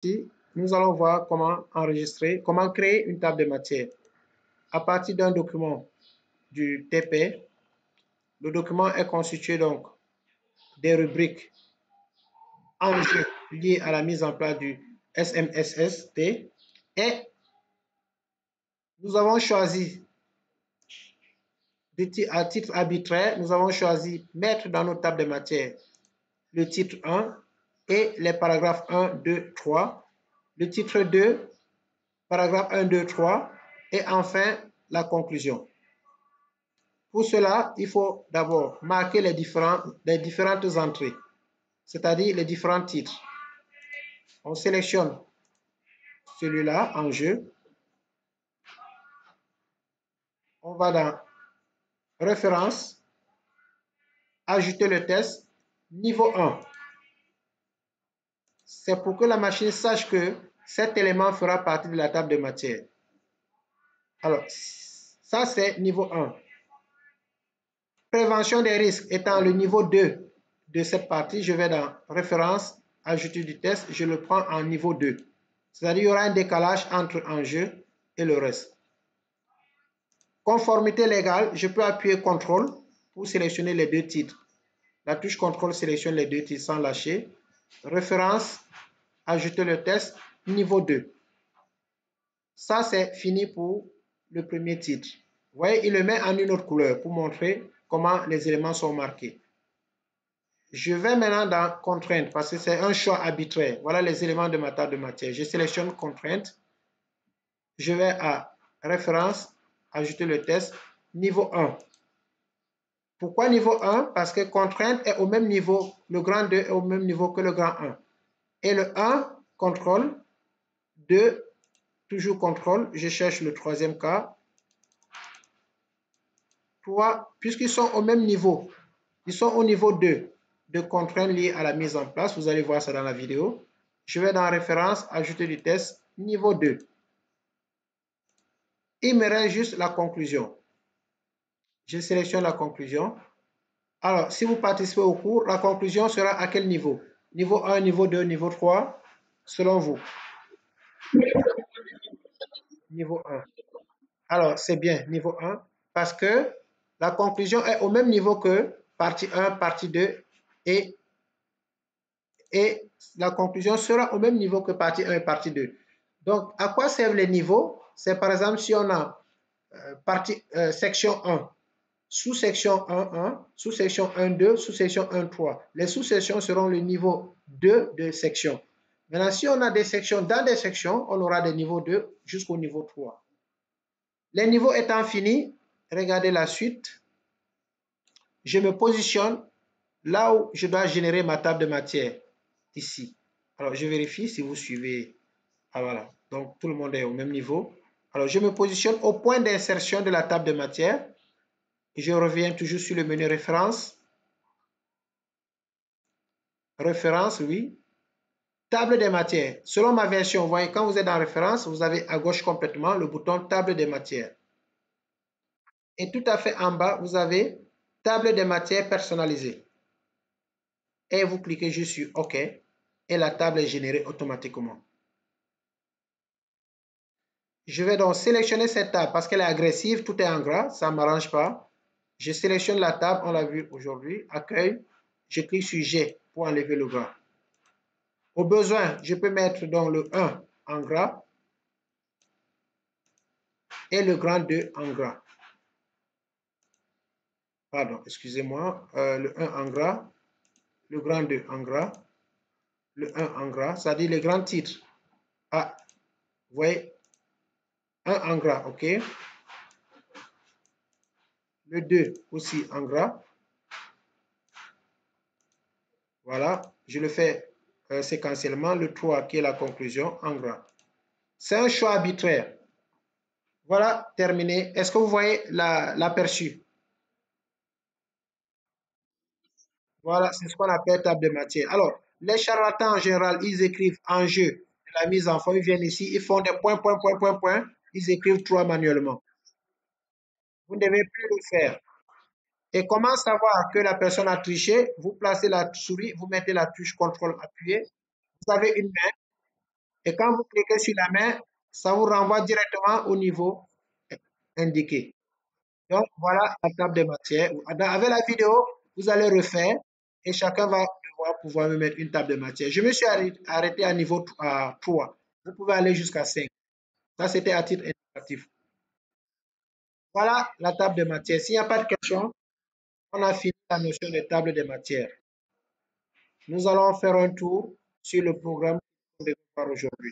Ici, nous allons voir comment enregistrer, comment créer une table de matière. À partir d'un document du TP, le document est constitué donc des rubriques enjeux liés à la mise en place du SMSST et nous avons choisi à titre arbitraire, nous avons choisi mettre dans notre table de matière le titre 1 et les paragraphes 1, 2, 3, le titre 2, paragraphe 1, 2, 3 et enfin la conclusion. Pour cela, il faut d'abord marquer les différentes entrées, c'est-à-dire les différents titres. On sélectionne celui-là en jeu. On va dans Référence, ajouter le test, niveau 1. C'est pour que la machine sache que cet élément fera partie de la table de matière. Alors, ça c'est niveau 1. Prévention des risques étant le niveau 2 de cette partie, je vais dans Référence, ajouter du test, je le prends en niveau 2. C'est-à-dire qu'il y aura un décalage entre enjeu et le reste. Conformité légale, je peux appuyer CTRL pour sélectionner les deux titres. La touche CTRL sélectionne les deux titres sans lâcher. Référence, ajouter le test, niveau 2. Ça, c'est fini pour le premier titre. Vous voyez, il le met en une autre couleur pour montrer comment les éléments sont marqués. Je vais maintenant dans Contrainte parce que c'est un choix arbitraire. Voilà les éléments de ma table de matière. Je sélectionne Contrainte. Je vais à Référence, ajouter le test, niveau 1. Pourquoi niveau 1? Parce que Contrainte est au même niveau, le grand 2 est au même niveau que le grand 1. Et le 1, contrôle, 2, toujours contrôle, je cherche le troisième cas. 3, puisqu'ils sont au même niveau, ils sont au niveau 2 de contraintes liées à la mise en place. Vous allez voir ça dans la vidéo. Je vais dans Référence, ajouter du test, niveau 2. Il me reste juste la conclusion. Je sélectionne la conclusion. Alors, si vous participez au cours, la conclusion sera à quel niveau? Niveau 1, niveau 2, niveau 3, selon vous? Niveau 1. Alors, c'est bien, niveau 1, parce que la conclusion est au même niveau que partie 1, partie 2, et la conclusion sera au même niveau que partie 1 et partie 2. Donc, à quoi servent les niveaux? C'est par exemple si on a section 1, sous-section 1.1, sous-section 1.2, sous-section 1.3. Les sous-sections seront le niveau 2 de section. Maintenant, si on a des sections dans des sections, on aura des niveaux 2 jusqu'au niveau 3. Les niveaux étant finis, regardez la suite. Je me positionne là où je dois générer ma table de matière, ici. Alors, je vérifie si vous suivez. Ah, voilà. Donc, tout le monde est au même niveau. Alors, je me positionne au point d'insertion de la table de matière. Je reviens toujours sur le menu référence. Référence, oui. Table des matières. Selon ma version, vous voyez, quand vous êtes dans référence, vous avez à gauche complètement le bouton table des matières. Et tout à fait en bas, vous avez table des matières personnalisée. Et vous cliquez juste sur OK et la table est générée automatiquement. Je vais donc sélectionner cette table parce qu'elle est agressive, tout est en gras, ça ne m'arrange pas. Je sélectionne la table, on l'a vu aujourd'hui, accueil, je clique sur G pour enlever le gras. Au besoin, je peux mettre donc le 1 en gras et le grand 2 en gras. Pardon, excusez-moi, le 1 en gras, le grand 2 en gras, le 1 en gras, c'est-à-dire les grands titres. Ah, vous voyez, 1 en gras, ok. Le 2 aussi en gras. Voilà, je le fais séquentiellement. Le 3 qui est la conclusion en gras. C'est un choix arbitraire. Voilà, terminé. Est-ce que vous voyez l'aperçu? Voilà, c'est ce qu'on appelle table de matière. Alors, les charlatans en général, ils écrivent enjeu de la mise en forme. Ils viennent ici, ils font des points, points, points, points, points. Ils écrivent 3 manuellement. Vous ne devez plus le faire. Et comment savoir que la personne a triché? Vous placez la souris, vous mettez la touche contrôle appuyé. Vous avez une main. Et quand vous cliquez sur la main, ça vous renvoie directement au niveau indiqué. Donc, voilà la table des matières. Avec la vidéo, vous allez refaire et chacun va devoir pouvoir me mettre une table de matière. Je me suis arrêté à niveau 3. Vous pouvez aller jusqu'à 5. Ça, c'était à titre indicatif. Voilà la table de matière. S'il n'y a pas de questions, on a fini la notion de table de matière. Nous allons faire un tour sur le programme qu'on devait faire aujourd'hui.